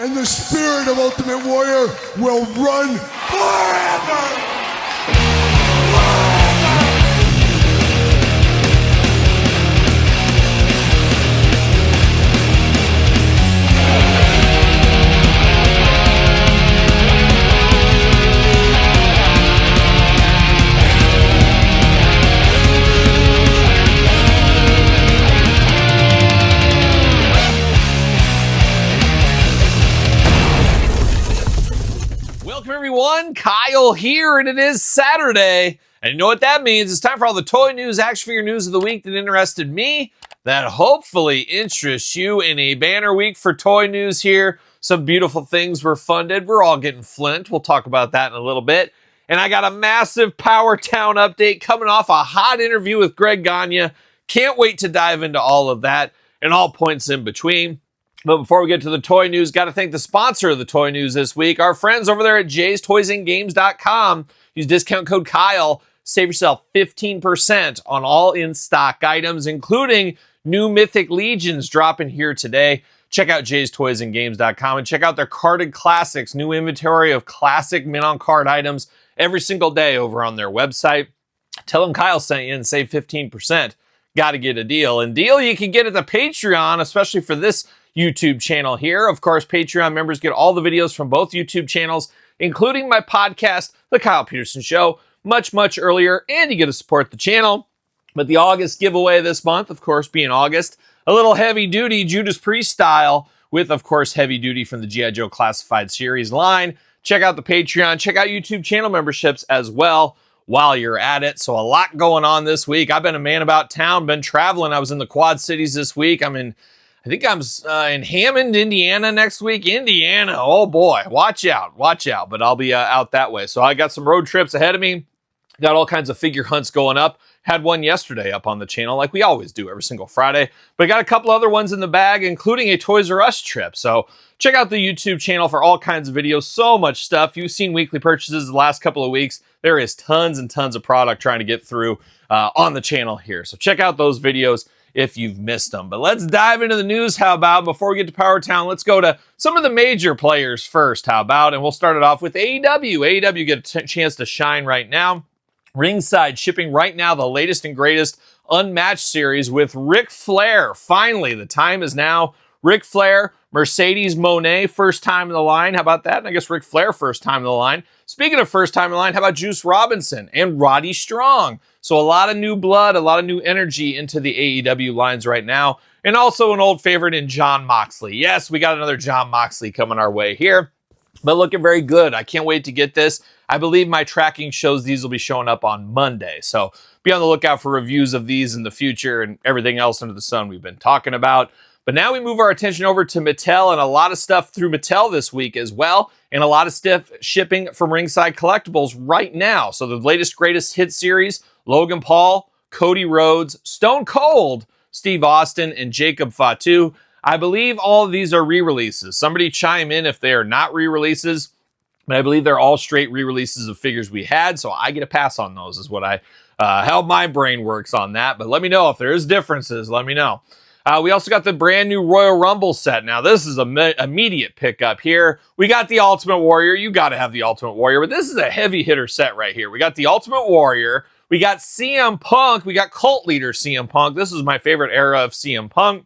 and the spirit of Ultimate Warrior will run forever! Everyone, Kyle here, and it is Saturday, and you know what that means. It's time for all the toy news, action figure news of the week that interested me, that hopefully interests you. In a banner week for toy news here, some beautiful things were funded. We're all getting Flint. We'll talk about that in a little bit. And I got a massive Powertown update coming off a hot interview with Greg Gagne. Can't wait to dive into all of that and all points in between. But before we get to the toy news, got to thank the sponsor of the toy news this week, our friends over there at jaystoysandgames.com. Use discount code Kyle. Save yourself 15% on all in-stock items, including new Mythic Legions dropping here today. Check out jaystoysandgames.com and check out their carded classics, new inventory of classic mint-on-card items every single day over on their website. Tell them Kyle sent you and save 15%. Got to get a deal. And deal you can get at the Patreon, especially for this YouTube channel here. Of course, Patreon members get all the videos from both YouTube channels, including my podcast, The Kyle Peterson Show, much earlier, and you get to support the channel. But the August giveaway this month, of course, being August, a little heavy-duty Judas Priest style with, of course, heavy-duty from the G.I. Joe Classified Series line. Check out the Patreon. Check out YouTube channel memberships as well while you're at it. So a lot going on this week. I've been a man about town, been traveling. I was in the Quad Cities this week. I think I'm in Hammond, Indiana next week. Indiana, oh boy, watch out. But I'll be out that way. So I got some road trips ahead of me. Got all kinds of figure hunts going up. Had one yesterday up on the channel like we always do every single Friday. But I got a couple other ones in the bag, including a Toys R Us trip. So check out the YouTube channel for all kinds of videos. So much stuff. You've seen weekly purchases the last couple of weeks. There is tons and tons of product trying to get through on the channel here. So check out those videos if you've missed them. But let's dive into the news, how about? Before we get to Powertown, let's go to some of the major players first, how about? And we'll start it off with AEW. AEW get a chance to shine right now. Ringside shipping right now the latest and greatest Unmatched series with Ric Flair. Finally, the time is now. Ric Flair, Mercedes Moné, first time in the line. How about that? And I guess Ric Flair, first time in the line. Speaking of first time in the line, how about Juice Robinson and Roddy Strong? So a lot of new blood, a lot of new energy into the AEW lines right now. And also an old favorite in Jon Moxley. Yes, we got another Jon Moxley coming our way here, but looking very good. I can't wait to get this. I believe my tracking shows these will be showing up on Monday. So be on the lookout for reviews of these in the future and everything else under the sun we've been talking about. But now we move our attention over to Mattel, and a lot of stuff through Mattel this week as well, and a lot of stuff shipping from Ringside Collectibles right now. So the latest greatest hit series, Logan Paul, Cody Rhodes, Stone Cold, Steve Austin, and Jacob Fatu. I believe all of these are re-releases. Somebody chime in if they are not re-releases, but I believe they're all straight re-releases of figures we had, so I get a pass on those is what how my brain works on that. But let me know if there is differences. Let me know. We also got the brand new Royal Rumble set. Now, this is an immediate pickup here. We got the Ultimate Warrior. You got to have the Ultimate Warrior, but this is a heavy hitter set right here. We got the Ultimate Warrior. We got CM Punk. We got Cult Leader CM Punk. This is my favorite era of CM Punk.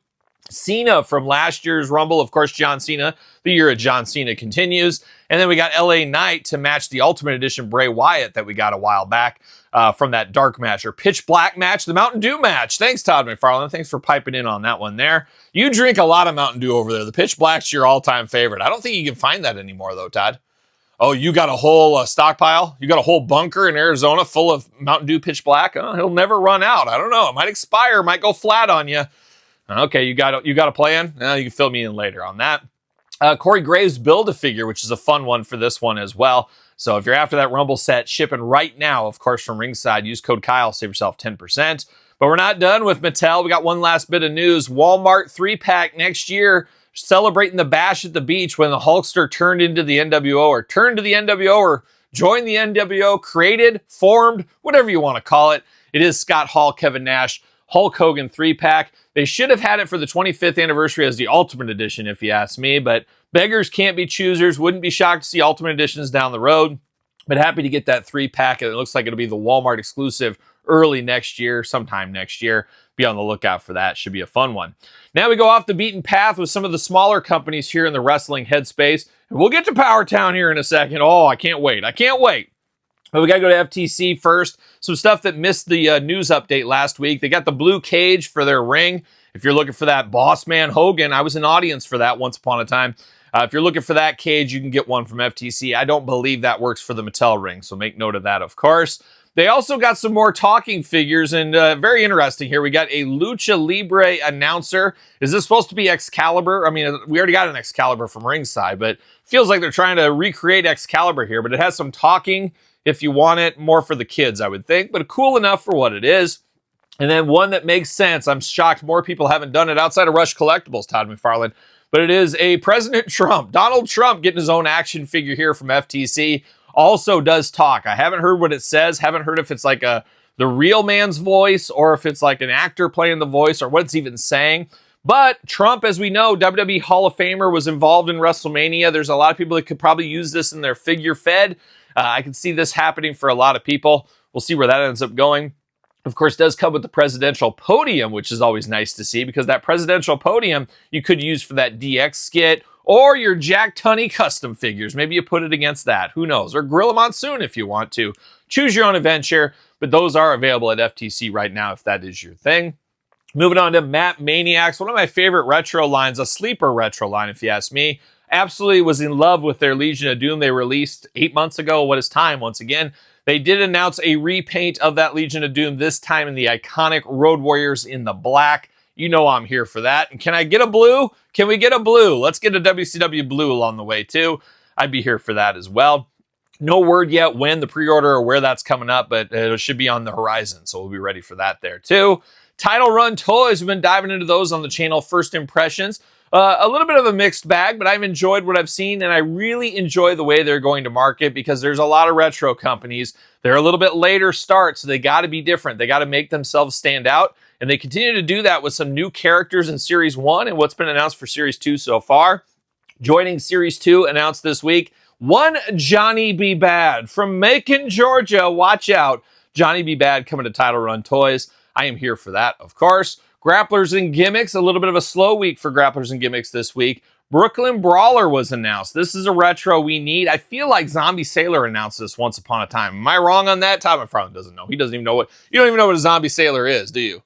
Cena from last year's Rumble. Of course, John Cena. The year of John Cena continues. And then we got LA Knight to match the Ultimate Edition Bray Wyatt that we got a while back from that dark match or pitch black match, the Mountain Dew match. Thanks, Todd McFarlane. Thanks for piping in on that one there. You drink a lot of Mountain Dew over there. The pitch black's your all-time favorite. I don't think you can find that anymore, though, Todd. Oh, you got a whole stockpile? You got a whole bunker in Arizona full of Mountain Dew pitch black? Oh, he'll never run out. I don't know. It might expire. Might go flat on you. Okay, you got a plan? You can fill me in later on that. Corey Graves Build-A-Figure, which is a fun one for this one as well. So if you're after that Rumble set, shipping right now, of course, from Ringside, use code Kyle, save yourself 10%. But we're not done with Mattel. We got one last bit of news. Walmart 3-pack next year, celebrating the Bash at the Beach when the Hulkster turned into the NWO or joined the NWO, created, formed, whatever you want to call it. It is Scott Hall, Kevin Nash, Hulk Hogan 3-pack. They should have had it for the 25th anniversary as the Ultimate Edition, if you ask me, but Beggars can't be choosers. Wouldn't be shocked to see Ultimate Editions down the road, but happy to get that 3-pack. It looks like it'll be the Walmart exclusive early next year, sometime next year. Be on the lookout for that. Should be a fun one. Now we go off the beaten path with some of the smaller companies here in the wrestling headspace. And we'll get to Powertown here in a second. Oh, I can't wait. I can't wait. But we got to go to FTC first. Some stuff that missed the news update last week. They got the blue cage for their ring. If you're looking for that Boss Man Hogan, I was an audience for that once upon a time. If you're looking for that cage, you can get one from FTC. I don't believe that works for the Mattel ring, so make note of that, of course. They also got some more talking figures, and very interesting here. We got a Lucha Libre announcer. Is this supposed to be Excalibur? I mean, we already got an Excalibur from ringside, but it feels like they're trying to recreate Excalibur here. But it has some talking if you want it, more for the kids, I would think, but cool enough for what it is. And then one that makes sense. I'm shocked more people haven't done it outside of Rush Collectibles, Todd McFarlane. But it is a President Trump, Donald Trump, getting his own action figure here from FTC. Also does talk. I haven't heard what it says. Haven't heard if it's like the real man's voice or if it's like an actor playing the voice or what it's even saying. But Trump, as we know, WWE Hall of Famer, was involved in WrestleMania. There's a lot of people that could probably use this in their figure fed. I can see this happening for a lot of people. We'll see where that ends up going. Of course, does come with the presidential podium, which is always nice to see because that presidential podium you could use for that DX skit or your Jack Tunney custom figures. Maybe you put it against that. Who knows? Or Gorilla Monsoon if you want to. Choose your own adventure, but those are available at FTC right now if that is your thing. Moving on to Map Maniacs, one of my favorite retro lines, a sleeper retro line if you ask me. Absolutely was in love with their Legion of Doom they released 8 months ago. What is time once again? They did announce a repaint of that Legion of Doom, this time in the iconic Road Warriors in the black. You know I'm here for that. And can I get a blue? Can we get a blue? Let's get a WCW blue along the way too. I'd be here for that as well. No word yet when the pre-order or where that's coming up, but it should be on the horizon. So we'll be ready for that there too. Title Run toys, we've been diving into those on the channel. First impressions. A little bit of a mixed bag, but I've enjoyed what I've seen, and I really enjoy the way they're going to market because there's a lot of retro companies. They're a little bit later start, so they got to be different. They got to make themselves stand out, and they continue to do that with some new characters in Series 1 and what's been announced for Series 2 so far. Joining Series 2 announced this week, one Johnny B. Bad from Macon, Georgia. Watch out. Johnny B. Bad coming to Title Run Toys. I am here for that, of course. Grapplers and Gimmicks, a little bit of a slow week for Grapplers and Gimmicks this week. Brooklyn Brawler was announced. This is a retro we need. I feel like Zombie Sailor announced this once upon a time. Am I wrong on that? Todd McFarlane doesn't know. He doesn't even know what, you don't even know what a Zombie Sailor is, do you?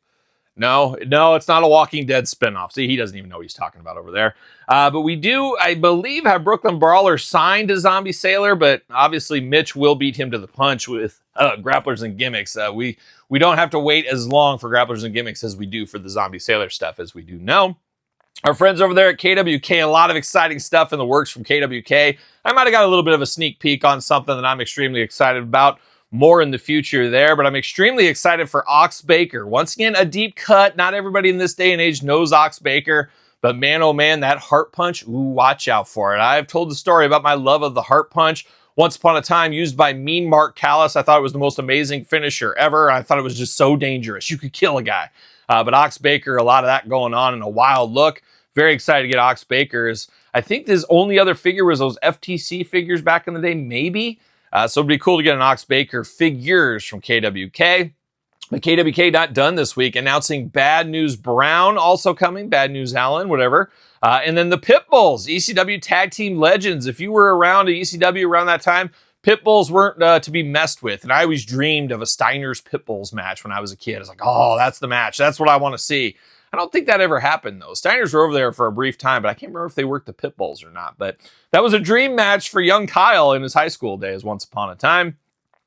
No, it's not a Walking Dead spinoff. See, he doesn't even know what he's talking about over there. But we do, I believe, have Brooklyn Brawler signed to Zombie Sailor, but obviously Mitch will beat him to the punch with Grapplers and Gimmicks. We don't have to wait as long for Grapplers and Gimmicks as we do for the Zombie Sailor stuff, as we do know. Our friends over there at KWK, a lot of exciting stuff in the works from KWK. I might have got a little bit of a sneak peek on something that I'm extremely excited about. More in the future there, but I'm extremely excited for Ox Baker. Once again, a deep cut. Not everybody in this day and age knows Ox Baker, but man, oh man, that heart punch, ooh, watch out for it. I've told the story about my love of the heart punch. Once upon a time, used by Mean Mark Callis. I thought it was the most amazing finisher ever. I thought it was just so dangerous. You could kill a guy. But Ox Baker, a lot of that going on in a wild look. Very excited to get Ox Baker's. I think his only other figure was those FTC figures back in the day, maybe. So it'd be cool to get an Ox Baker figures from KWK. But KWK not done this week, announcing Bad News Brown also coming, Bad News Allen, whatever. And then the Pitbulls, ECW Tag Team Legends. If you were around at ECW around that time, Pitbulls weren't to be messed with. And I always dreamed of a Steiner's Pitbulls match when I was a kid. I was like, oh, that's the match. That's what I want to see. I don't think that ever happened, though. Steiners were over there for a brief time, but I can't remember if they worked the Pitbulls or not. But that was a dream match for young Kyle in his high school days once upon a time.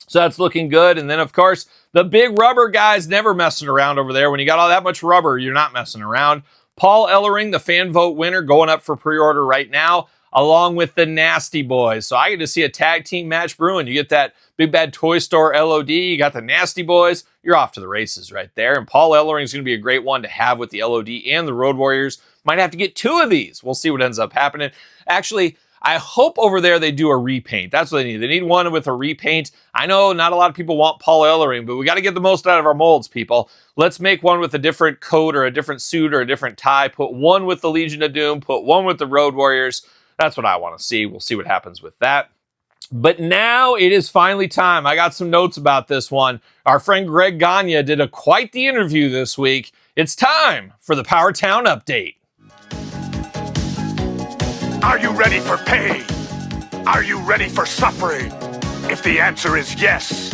So that's looking good. And then, of course, the big rubber guys never messing around over there. When you got all that much rubber, you're not messing around. Paul Ellering, the fan vote winner, going up for pre-order right now, along with the Nasty Boys. So I get to see a tag team match brewing. You get that Big Bad Toy Store LOD, you got the Nasty Boys, you're off to the races right there. And Paul Ellering is going to be a great one to have with the LOD and the Road Warriors. Might have to get two of these. We'll see what ends up happening. Actually, I hope over there they do a repaint. That's what they need. They need one with a repaint. I know not a lot of people want Paul Ellering, but we got to get the most out of our molds, people. Let's make one with a different coat or a different suit or a different tie. Put one with the Legion of Doom. Put one with the Road Warriors. That's what I want to see. We'll see what happens with that. But now it is finally time. I got some notes about this one. Our friend Greg Gagne did quite the interview this week. It's time for the Powertown update. Are you ready for pain? Are you ready for suffering? If the answer is yes,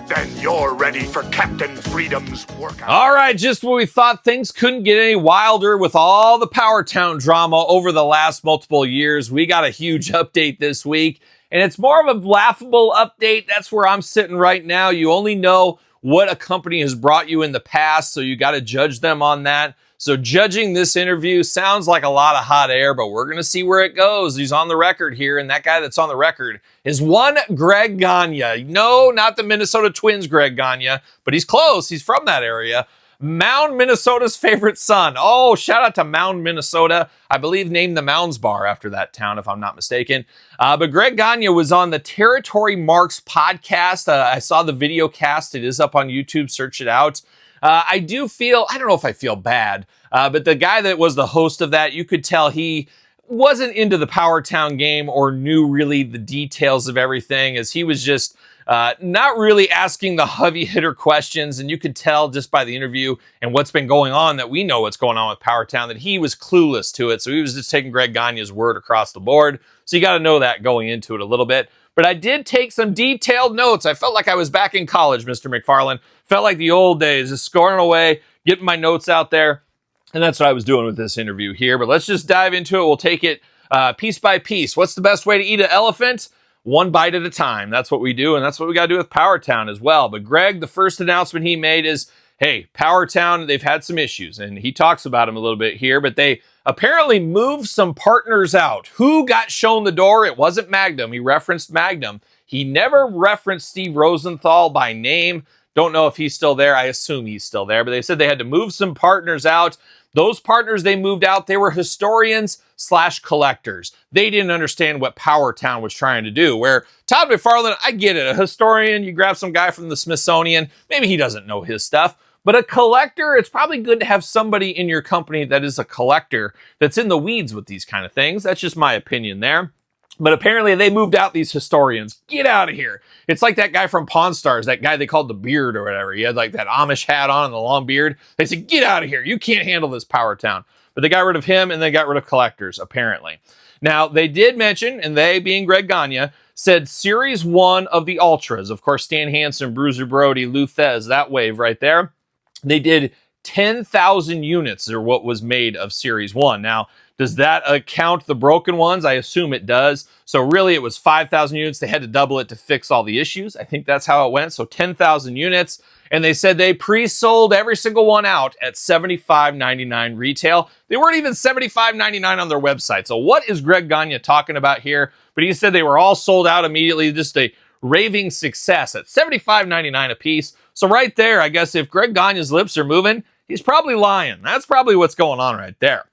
then you're ready for Captain Freedom's workout. All right, just when we thought things couldn't get any wilder with all the Powertown drama over the last multiple years, we got a huge update this week. And it's more of a laughable update. That's where I'm sitting right now. You only know what a company has brought you in the past, so you got to judge them on that. So judging this interview sounds like a lot of hot air, but we're going to see where it goes. He's on the record here, and that guy that's on the record is one Greg Gagne. No, not the Minnesota Twins Greg Gagne, but he's close. He's from that area. Mound, Minnesota's favorite son. Oh, shout out to Mound, Minnesota. I believe named the Mounds Bar after that town, if I'm not mistaken. But Greg Gagne was on the Territory Marks podcast. I saw the video cast. It is up on YouTube. Search it out. I don't know if I feel bad, but the guy that was the host of that, you could tell he wasn't into the Powertown game or knew really the details of everything, as he was just not really asking the heavy hitter questions. And you could tell just by the interview and what's been going on that we know what's going on with Powertown, that he was clueless to it. So he was just taking Greg Gagne's word across the board. So you got to know that going into it a little bit. But I did take some detailed notes. I felt like I was back in college, Mr. McFarlane. Felt like the old days, just scoring away, getting my notes out there. And that's what I was doing with this interview here. But let's just dive into it. We'll take it piece by piece. What's the best way to eat an elephant? One bite at a time. That's what we do, and that's what we got to do with Powertown as well. But Greg, the first announcement he made is, hey, Powertown, they've had some issues, and he talks about them a little bit here, but they apparently moved some partners out. Who got shown the door? It wasn't Magnum. He referenced Magnum. He never referenced Steve Rosenthal by name. Don't know if he's still there. I assume he's still there, but they said they had to move some partners out. Those partners they moved out, they were historians/collectors. They didn't understand what Powertown was trying to do. Where Todd McFarlane, I get it. A historian, you grab some guy from the Smithsonian, maybe he doesn't know his stuff. But a collector, it's probably good to have somebody in your company that is a collector that's in the weeds with these kind of things. That's just my opinion there. But apparently they moved out these historians. Get out of here. It's like that guy from Pawn Stars, that guy they called the Beard or whatever. He had like that Amish hat on and the long beard. They said, get out of here. You can't handle this Powertown. But they got rid of him and they got rid of collectors, apparently. Now, they did mention, and they being Greg Gagne, said Series 1 of the Ultras. Of course, Stan Hansen, Bruiser Brody, Lou Thez, that wave right there. They did 10,000 units or what was made of Series 1. Now, does that account the broken ones? I assume it does. So really it was 5,000 units. They had to double it to fix all the issues. I think that's how it went. So 10,000 units. And they said they pre-sold every single one out at $75.99 retail. They weren't even $75.99 on their website. So what is Greg Gagne talking about here? But he said they were all sold out immediately. Just a raving success at $75.99 a piece. So right there, I guess if Greg Gagne's lips are moving, he's probably lying. That's probably what's going on right there.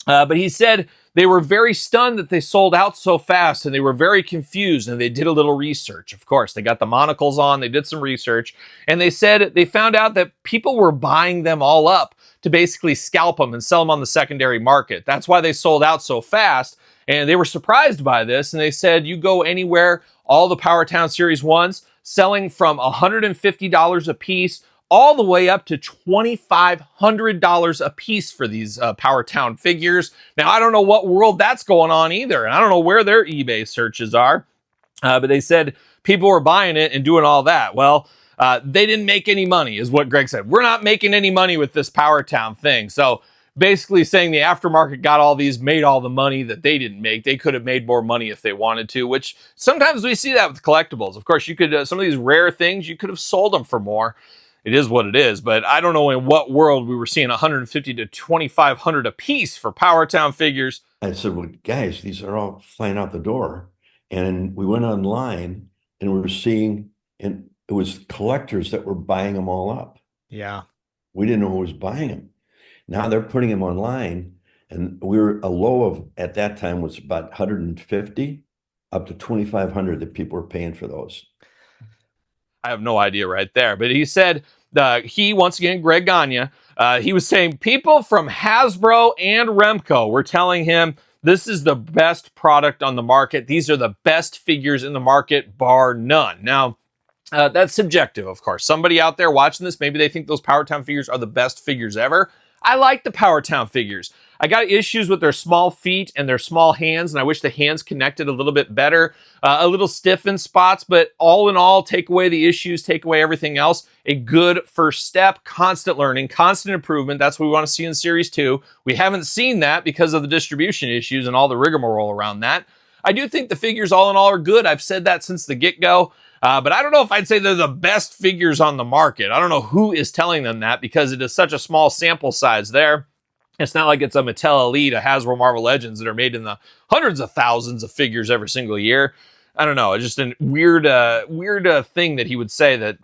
But he said they were very stunned that they sold out so fast, and they were very confused, and they did a little research. Of course, they got the monocles on, they did some research, and they said they found out that people were buying them all up to basically scalp them and sell them on the secondary market. That's why they sold out so fast, and they were surprised by this, and they said you go anywhere, all the Powertown Series 1s, selling from $150 a piece all the way up to $2,500 a piece for these Powertown figures. Now, I don't know what world that's going on either, and I don't know where their eBay searches are, but they said people were buying it and doing all that. Well, they didn't make any money, is what Greg said. We're not making any money with this Powertown thing. So basically saying the aftermarket got all these, made all the money that they didn't make. They could have made more money if they wanted to, which sometimes we see that with collectibles. Of course, you could, some of these rare things, you could have sold them for more. It is what it is, but I don't know in what world we were seeing $150 to $2,500 a piece for Powertown figures. I said, well, guys, these are all flying out the door. And we went online and we were seeing, and it was collectors that were buying them all up. Yeah. We didn't know who was buying them. Now they're putting them online, and we were a low of, at that time, was about 150 up to 2,500 that people were paying for those. I have no idea right there, but he said, he, once again, Greg Gagne, he was saying people from Hasbro and Remco were telling him This is the best product on the market. These are the best figures in the market, bar none. Now, that's subjective, of course. Somebody out there watching this, maybe they think those Powertown figures are the best figures ever. I like the Powertown figures. I got issues with their small feet and their small hands, and I wish the hands connected a little bit better. A little stiff in spots, but all in all, take away the issues, take away everything else. A good first step, constant learning, constant improvement. That's what we want to see in Series 2. We haven't seen that because of the distribution issues and all the rigmarole around that. I do think the figures all in all are good. I've said that since the get-go. But I don't know if I'd say they're the best figures on the market. I don't know who is telling them that because it is such a small sample size there. It's not like it's a Mattel Elite, a Hasbro Marvel Legends that are made in the hundreds of thousands of figures every single year. I don't know. It's just a weird thing that he would say that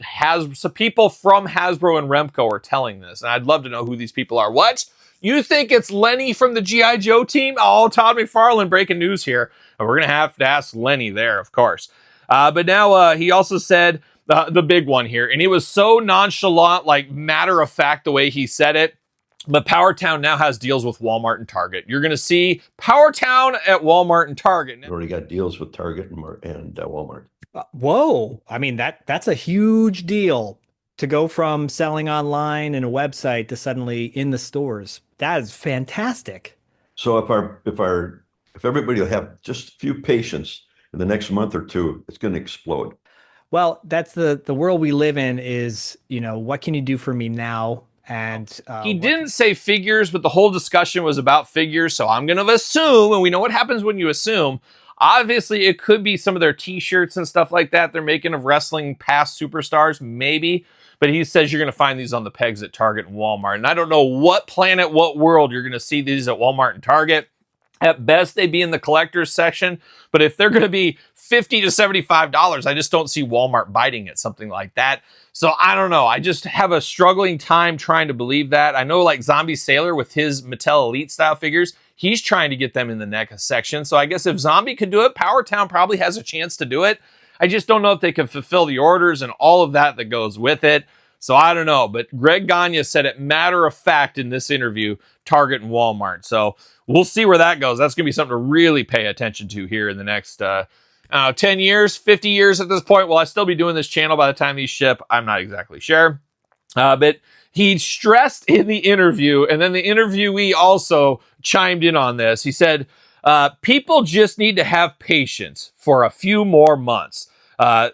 so people from Hasbro and Remco are telling this. And I'd love to know who these people are. What? You think it's Lenny from the G.I. Joe team? Oh, Todd McFarlane breaking news here. And we're going to have to ask Lenny there, of course. But now he also said the big one here. And he was so nonchalant, like matter of fact, the way he said it. But Powertown now has deals with Walmart and Target. You're going to see Powertown at Walmart and Target. We already got deals with Target and Walmart. Whoa. I mean, that's a huge deal to go from selling online and a website to suddenly in the stores. That is fantastic. So if everybody will have just a few patience in the next month or two, it's going to explode. Well, that's the world we live in is, what can you do for me now? And he didn't say figures, but the whole discussion was about figures. So I'm going to assume, and we know what happens when you assume. Obviously, it could be some of their T-shirts and stuff like that they're making of wrestling past superstars, maybe. But he says you're going to find these on the pegs at Target and Walmart. And I don't know what planet, what world you're going to see these at Walmart and Target. At best, they'd be in the collector's section. But if they're going to be $50 to $75, I just don't see Walmart biting at something like that. So I don't know. I just have a struggling time trying to believe that. I know like Zombie Sailor with his Mattel Elite style figures, he's trying to get them in the NECA section. So I guess if Zombie could do it, Powertown probably has a chance to do it. I just don't know if they can fulfill the orders and all of that goes with it. So I don't know. But Greg Gagne said it matter of fact in this interview, Target and Walmart. So we'll see where that goes. That's going to be something to really pay attention to here in the next 10 years, 50 years at this point. Will I still be doing this channel by the time these ship? I'm not exactly sure. But he stressed in the interview, and then the interviewee also chimed in on this. He said, people just need to have patience for a few more months.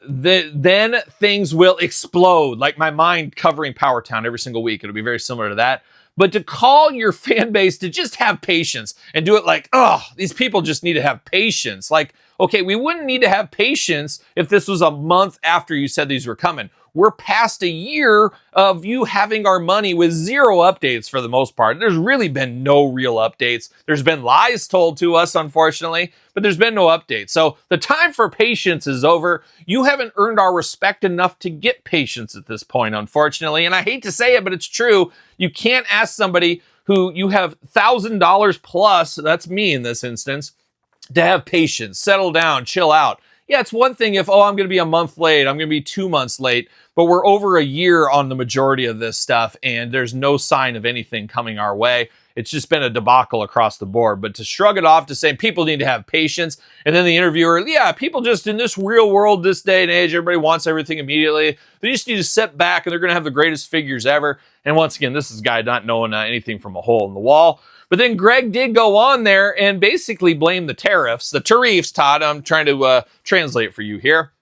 Then things will explode. Like my mind covering Powertown every single week. It'll be very similar to that. But to call your fan base to just have patience and do it like, oh, these people just need to have patience. Like, okay, we wouldn't need to have patience if this was a month after you said these were coming. We're past a year of you having our money with zero updates for the most part. There's really been no real updates. There's been lies told to us, unfortunately, but there's been no updates. So the time for patience is over. You haven't earned our respect enough to get patience at this point, unfortunately. And I hate to say it, but it's true. You can't ask somebody who you have $1,000 plus, that's me in this instance, to have patience, settle down, chill out. Yeah, it's one thing if, I'm going to be a month late, I'm going to be 2 months late, but we're over a year on the majority of this stuff, and there's no sign of anything coming our way. It's just been a debacle across the board. But to shrug it off to say people need to have patience, and then the interviewer, yeah, people just in this real world, this day and age, everybody wants everything immediately. They just need to sit back, and they're going to have the greatest figures ever. And once again, this is a guy not knowing anything from a hole in the wall. But then Greg did go on there and basically blame the tariffs. The tariffs, Todd, I'm trying to translate for you here.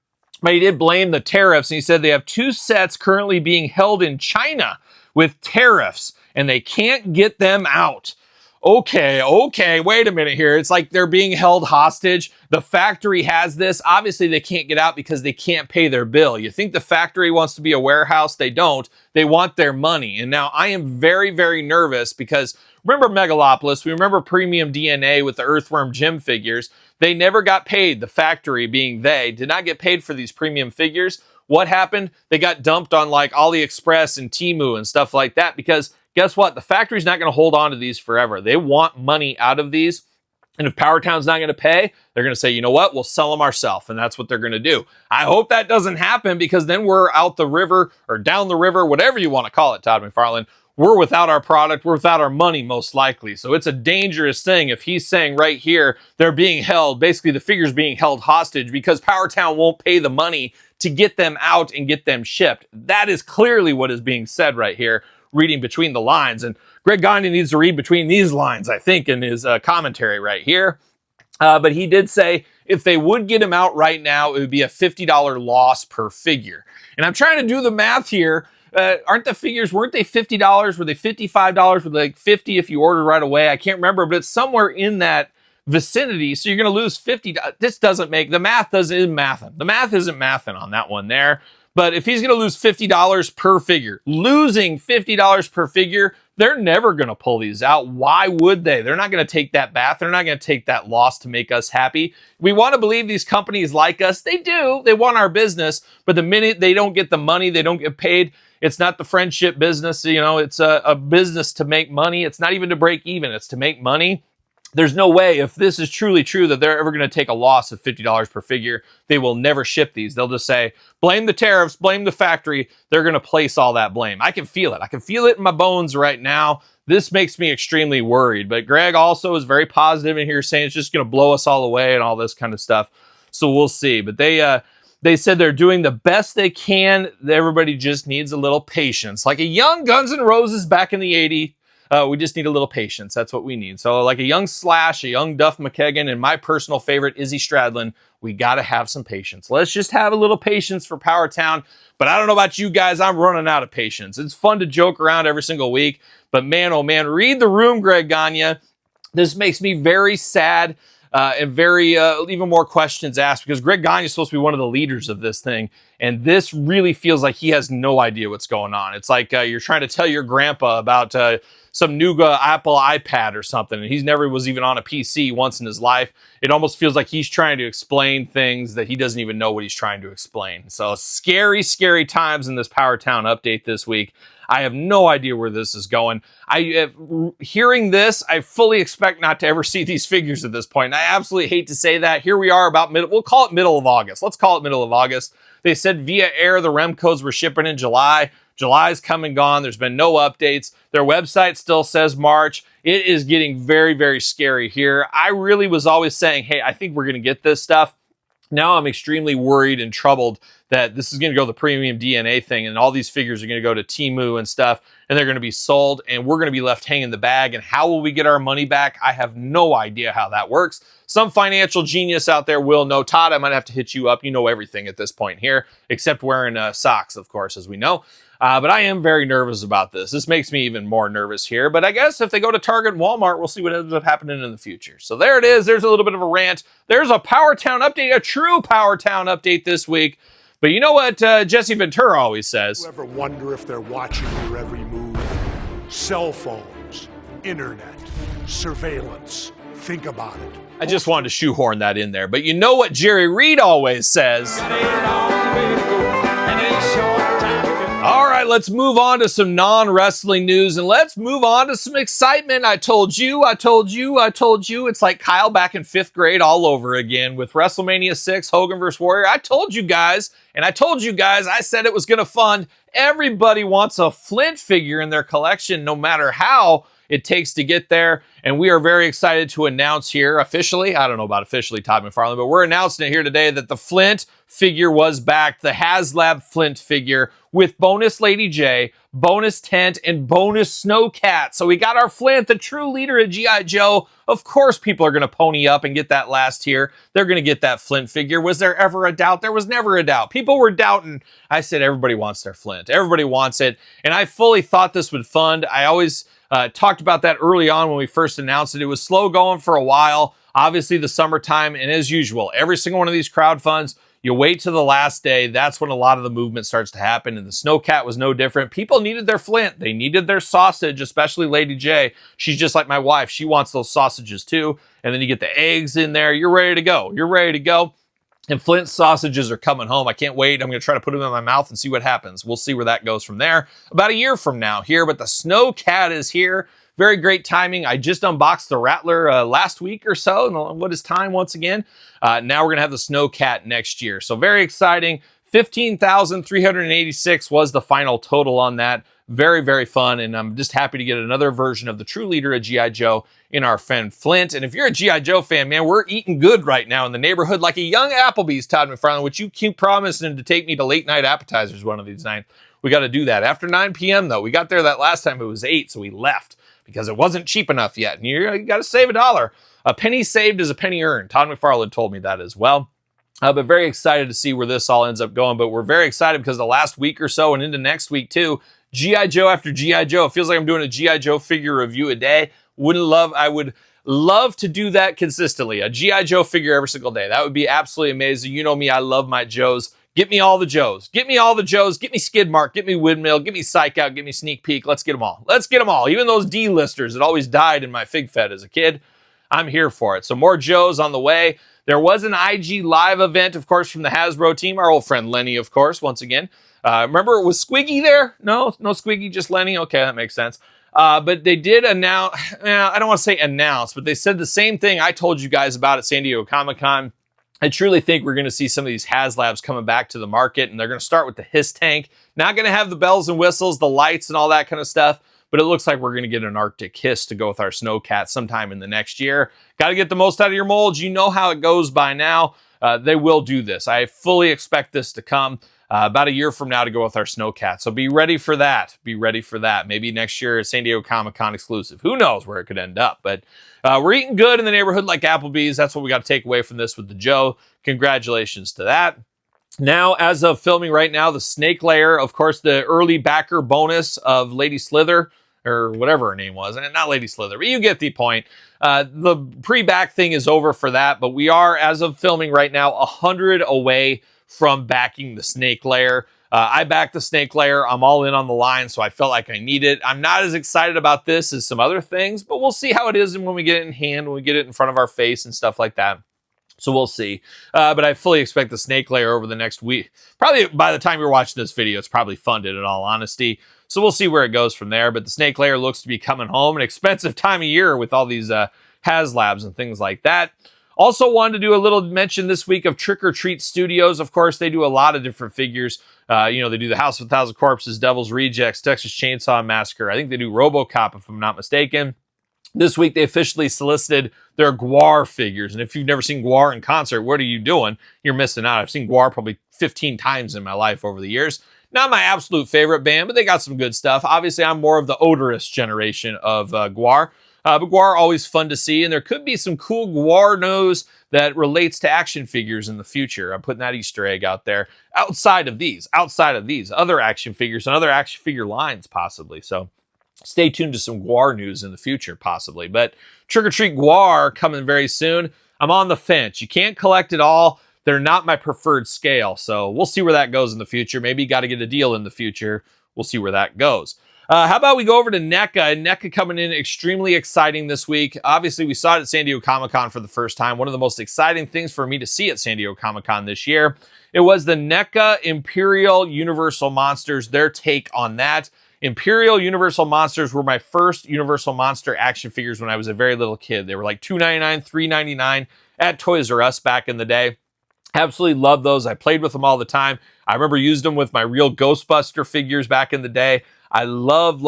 But he did blame the tariffs, and he said they have 2 sets currently being held in China with tariffs, and they can't get them out. Okay, wait a minute here. It's like they're being held hostage. The factory has this. Obviously, they can't get out because they can't pay their bill. You think the factory wants to be a warehouse? They don't. They want their money. And now I am very, very nervous because remember Megalopolis? We remember Premium DNA with the Earthworm Jim figures. They never got paid. The factory, being they, did not get paid for these premium figures. What happened? They got dumped on like AliExpress and Temu and stuff like that because guess what? The factory's not going to hold on to these forever. They want money out of these. And if Powertown's not going to pay, they're going to say, you know what? We'll sell them ourselves. And that's what they're going to do. I hope that doesn't happen because then we're out the river or down the river, whatever you want to call it, Todd McFarlane. we're without our product, we're without our money most likely. So it's a dangerous thing if he's saying right here they're being held, basically the figure's being held hostage because Powertown won't pay the money to get them out and get them shipped. That is clearly what is being said right here, reading between the lines. And Greg Gagne needs to read between these lines, I think, in his commentary right here. But he did say if they would get him out right now, it would be a $50 loss per figure. And I'm trying to do the math here. Weren't they $50? Were they $55? Were they like $50 if you order right away? I can't remember, but it's somewhere in that vicinity. So you're going to lose $50. This doesn't make, the math isn't mathing. The math isn't mathing on that one there. But if he's going to lose $50 per figure, losing $50 per figure, they're never going to pull these out. Why would they? They're not going to take that bath. They're not going to take that loss to make us happy. We want to believe these companies like us. They do. They want our business. But the minute they don't get the money, they don't get paid. It's not the friendship business. You know, it's a business to make money. It's not even to break even. It's to make money. There's no way, if this is truly true, that they're ever going to take a loss of $50 per figure. They will never ship these. They'll just say, blame the tariffs, blame the factory. They're going to place all that blame. I can feel it. I can feel it in my bones right now. This makes me extremely worried. But Greg also is very positive in here, saying it's just going to blow us all away and all this kind of stuff. So we'll see. But they said they're doing the best they can. Everybody just needs a little patience. Like a young Guns N' Roses back in the 80s. We just need a little patience. That's what we need. So like a young Slash, a young Duff McKagan, and my personal favorite, Izzy Stradlin, we got to have some patience. Let's just have a little patience for Powertown. But I don't know about you guys. I'm running out of patience. It's fun to joke around every single week. But man, oh man, read the room, Greg Gagne. This makes me very sad. And very even more questions asked, because Greg Gagne is supposed to be one of the leaders of this thing. And this really feels like he has no idea what's going on. It's like you're trying to tell your grandpa about some new Apple iPad or something, and he never was even on a PC once in his life. It almost feels like he's trying to explain things that he doesn't even know what he's trying to explain. So scary, scary times in this Powertown update this week. I have no idea where this is going. Hearing this, I fully expect not to ever see these figures at this point. And I absolutely hate to say that. Here we are about we'll call it middle of August. Let's call it middle of August. They said via air the Remcos were shipping in July. July's come and gone. There's been no updates. Their website still says March. It is getting very, very scary here. I really was always saying, hey, I think we're going to get this stuff. Now I'm extremely worried and troubled that this is going to go the premium DNA thing, and all these figures are going to go to Temu and stuff, and they're going to be sold, and we're going to be left hanging the bag. And how will we get our money back? I have no idea how that works. Some financial genius out there will know. Todd, I might have to hit you up. You know everything at this point here, except wearing socks, of course, as we know. But I am very nervous about this. This makes me even more nervous here. But I guess if they go to Target and Walmart, we'll see what ends up happening in the future. So there it is. There's a little bit of a rant. There's a Powertown update, a true Powertown update this week. But you know what Jesse Ventura always says? You ever wonder if they're watching your every move? Cell phones, internet, surveillance. Think about it. I just wanted to shoehorn that in there. But you know what Jerry Reed always says? All right, let's move on to some non-wrestling news, and let's move on to some excitement. I told you. It's like Kyle back in 5th grade all over again with WrestleMania 6, Hogan vs. Warrior. I told you guys, I said it was going to fund. Everybody wants a Flint figure in their collection, no matter how it takes to get there. And we are very excited to announce here officially, I don't know about officially, Todd McFarlane, but we're announcing it here today that the Flint figure was back, the Haslab Flint figure with bonus Lady J, bonus tent, and bonus Snowcat. So we got our Flint, the true leader of G.I. Joe. Of course people are going to pony up and get that last tier. They're going to get that Flint figure. Was there ever a doubt? There was never a doubt. People were doubting. I said everybody wants their Flint. Everybody wants it. And I fully thought this would fund. I always talked about that early on when we first announced it. It was slow going for a while. Obviously the summertime, and as usual, every single one of these crowd funds, you wait to the last day. That's when a lot of the movement starts to happen. And the Snowcat was no different. People needed their Flint. They needed their sausage, especially Lady J. She's just like my wife. She wants those sausages too. And then you get the eggs in there. You're ready to go. You're ready to go. And Flint sausages are coming home. I can't wait. I'm going to try to put them in my mouth and see what happens. We'll see where that goes from there. About a year from now here, but the Snowcat is here. Very great timing. I just unboxed the Rattler last week or so. And what is time once again? Now we're going to have the Snowcat next year. So very exciting. 15,386 was the final total on that. Very, very fun, and I'm just happy to get another version of the true leader of G.I. Joe in our friend Flint. And if you're a G.I. Joe fan, man, we're eating good right now in the neighborhood like a young Applebee's, Todd McFarlane, which you keep promising to take me to late night appetizers one of these nights. We got to do that. After 9 p.m., though, we got there that last time it was 8, so we left because it wasn't cheap enough yet. And you got to save $1. A penny saved is a penny earned. Todd McFarlane told me that as well. But very excited to see where this all ends up going. But we're very excited because the last week or so and into next week, too, G.I. Joe after G.I. Joe. It feels like I'm doing a G.I. Joe figure review a day. I would love to do that consistently. A G.I. Joe figure every single day. That would be absolutely amazing. You know me, I love my Joes. Get me all the Joes. Get me all the Joes. Get me Skid Mark. Get me Windmill. Get me Psych Out. Get me Sneak Peek. Let's get them all. Let's get them all. Even those D-listers that always died in my Fig Fed as a kid. I'm here for it. So more Joes on the way. There was an IG Live event, of course, from the Hasbro team. Our old friend Lenny, of course, once again. Remember, it was Squiggy there? No Squiggy, just Lenny. Okay, that makes sense. But they did announce, I don't want to say announce, but they said the same thing I told you guys about at San Diego Comic-Con. I truly think we're going to see some of these Haslabs coming back to the market, and they're going to start with the Hiss Tank. Not going to have the bells and whistles, the lights, and all that kind of stuff, but it looks like we're going to get an Arctic Hiss to go with our Snowcat sometime in the next year. Got to get the most out of your molds. You know how it goes by now. They will do this. I fully expect this to come about a year from now to go with our Snowcat. So be ready for that. Be ready for that. Maybe next year, San Diego Comic-Con exclusive. Who knows where it could end up, but we're eating good in the neighborhood like Applebee's. That's what we got to take away from this with the Joe. Congratulations to that. Now, as of filming right now, the Snake Layer, of course, the early backer bonus of Lady Slither, or whatever her name was. And not Lady Slither, but you get the point. The pre-back thing is over for that, but we are, as of filming right now, 100 away from backing the Snake Layer. I backed the Snake Layer. I'm all in on the line, so I felt like I need it. I'm not as excited about this as some other things, but we'll see how it is when we get it in hand, when we get it in front of our face and stuff like that. So we'll see. But I fully expect the Snake Layer over the next week. Probably by the time you're watching this video, it's probably funded in all honesty. So we'll see where it goes from there. But the Snake Layer looks to be coming home. An expensive time of year with all these Haslabs and things like that. Also wanted to do a little mention this week of Trick or Treat Studios. Of course, they do a lot of different figures. They do the House of a Thousand Corpses, Devil's Rejects, Texas Chainsaw Massacre. I think they do RoboCop, if I'm not mistaken. This week, they officially solicited their Gwar figures. And if you've never seen Gwar in concert, what are you doing? You're missing out. I've seen Gwar probably 15 times in my life over the years. Not my absolute favorite band, but they got some good stuff. Obviously, I'm more of the odorous generation of Gwar. But Gwar, always fun to see. And there could be some cool Gwar nose that relates to action figures in the future. I'm putting that Easter egg out there. Outside of these, other action figures and other action figure lines possibly. So stay tuned to some Gwar news in the future, possibly. But Trick or Treat Gwar coming very soon. I'm on the fence. You can't collect it all. They're not my preferred scale. So we'll see where that goes in the future. Maybe you got to get a deal in the future. We'll see where that goes. How about we go over to NECA? NECA coming in extremely exciting this week. Obviously, we saw it at San Diego Comic-Con for the first time. One of the most exciting things for me to see at San Diego Comic-Con this year. It was the NECA Imperial Universal Monsters, their take on that. Imperial Universal Monsters were my first Universal Monster action figures when I was a very little kid. They were like $2.99, $3.99 at Toys R Us back in the day. Absolutely love those. I played with them all the time. I remember used them with my real Ghostbuster figures back in the day. I love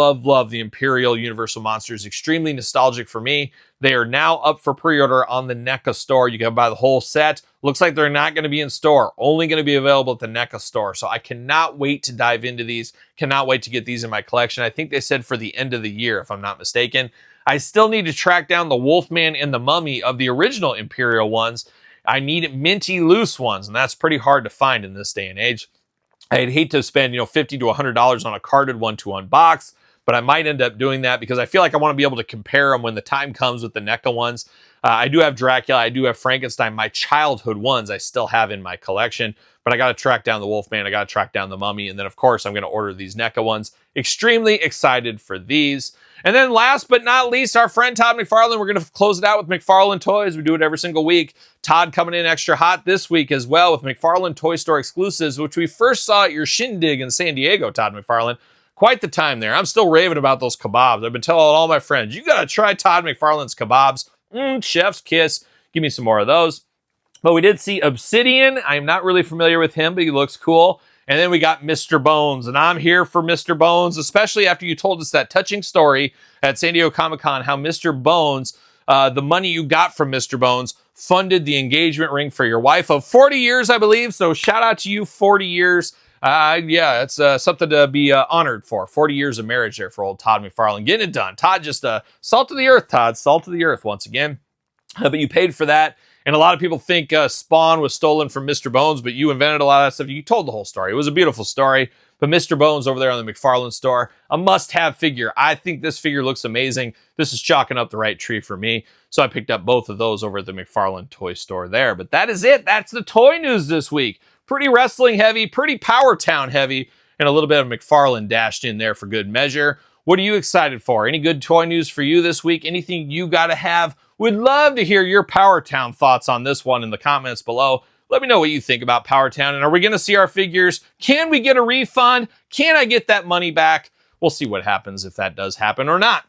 the Imperial Universal Monsters. Extremely nostalgic for me. They are now up for pre-order on the NECA store. You can buy the whole set. Looks like they're not going to be in store. Only going to be available at the NECA store. So I cannot wait to dive into these. Cannot wait to get these in my collection. I think they said for the end of the year, if I'm not mistaken. I still need to track down the Wolfman and the Mummy of the original Imperial ones. I need minty loose ones, and that's pretty hard to find in this day and age. I'd hate to spend, $50 to $100 on a carded one to unbox, but I might end up doing that because I feel like I want to be able to compare them when the time comes with the NECA ones. I do have Dracula, I do have Frankenstein, my childhood ones I still have in my collection, but I got to track down the Wolfman, I got to track down the Mummy, and then of course I'm going to order these NECA ones. Extremely excited for these. And then last but not least, our friend Todd McFarlane. We're going to close it out with McFarlane Toys. We do it every single week. Todd coming in extra hot this week as well with McFarlane Toy Store exclusives, which we first saw at your shindig in San Diego, Todd McFarlane. Quite the time there. I'm still raving about those kebabs. I've been telling all my friends, you got to try Todd McFarlane's kebabs. Chef's kiss. Give me some more of those. But we did see Obsidian. I'm not really familiar with him, but he looks cool. And then we got Mr. Bones, and I'm here for Mr. Bones, especially after you told us that touching story at San Diego Comic-Con, how Mr. Bones, the money you got from Mr. Bones, funded the engagement ring for your wife of 40 years, I believe. So shout out to you, 40 years. Yeah, it's something to be honored for. 40 years of marriage there for old Todd McFarlane. Getting it done. Todd, just salt of the earth, Todd. Salt of the earth once again. But you paid for that. And a lot of people think Spawn was stolen from Mr. Bones, but you invented a lot of that stuff. You told the whole story. It was a beautiful story. But Mr. Bones over there on the McFarlane store, a must-have figure. I think this figure looks amazing. This is chalking up the right tree for me. So I picked up both of those over at the McFarlane toy store there. But that is it. That's the toy news this week. Pretty wrestling heavy, pretty Powertown heavy, and a little bit of McFarlane dashed in there for good measure. What are you excited for? Any good toy news for you this week? Anything you got to have? Would love to hear your Powertown thoughts on this one in the comments below. Let me know what you think about Powertown. And are we going to see our figures? Can we get a refund? Can I get that money back? We'll see what happens if that does happen or not.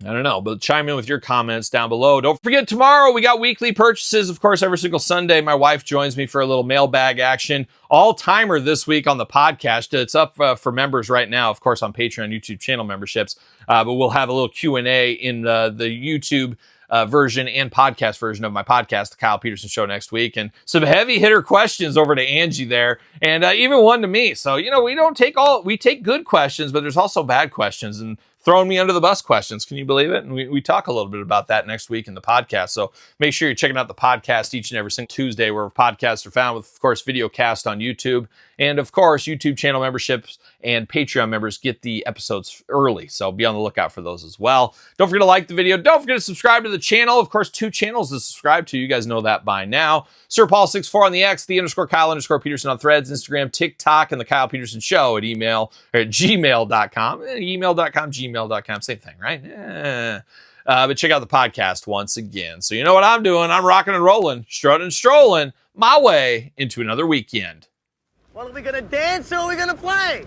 I don't know, but chime in with your comments down below. Don't forget, tomorrow we got weekly purchases. Of course, every single Sunday, my wife joins me for a little mailbag action. All-timer this week on the podcast. It's up for members right now, of course, on Patreon, YouTube channel memberships. But we'll have a little Q&A in the YouTube version and podcast version of my podcast, The Kyle Peterson Show, next week. And some heavy hitter questions over to Angie there, and even one to me. So, we take good questions, but there's also bad questions and throwing me under the bus questions. Can you believe it? And we talk a little bit about that next week in the podcast. So make sure you're checking out the podcast each and every single Tuesday, where podcasts are found, with, of course, video cast on YouTube. And of course, YouTube channel memberships and Patreon members get the episodes early. So be on the lookout for those as well. Don't forget to like the video. Don't forget to subscribe to the channel. Of course, 2 channels to subscribe to. You guys know that by now. Sir Paul64 on the X, _Kyle_Peterson on Threads, Instagram, TikTok, and the Kyle Peterson Show at gmail.com. Email.com, gmail.com, same thing, right? But check out the podcast once again. So you know what I'm doing. I'm rocking and rolling, strutting and strolling my way into another weekend. Well, are we gonna dance or are we gonna play?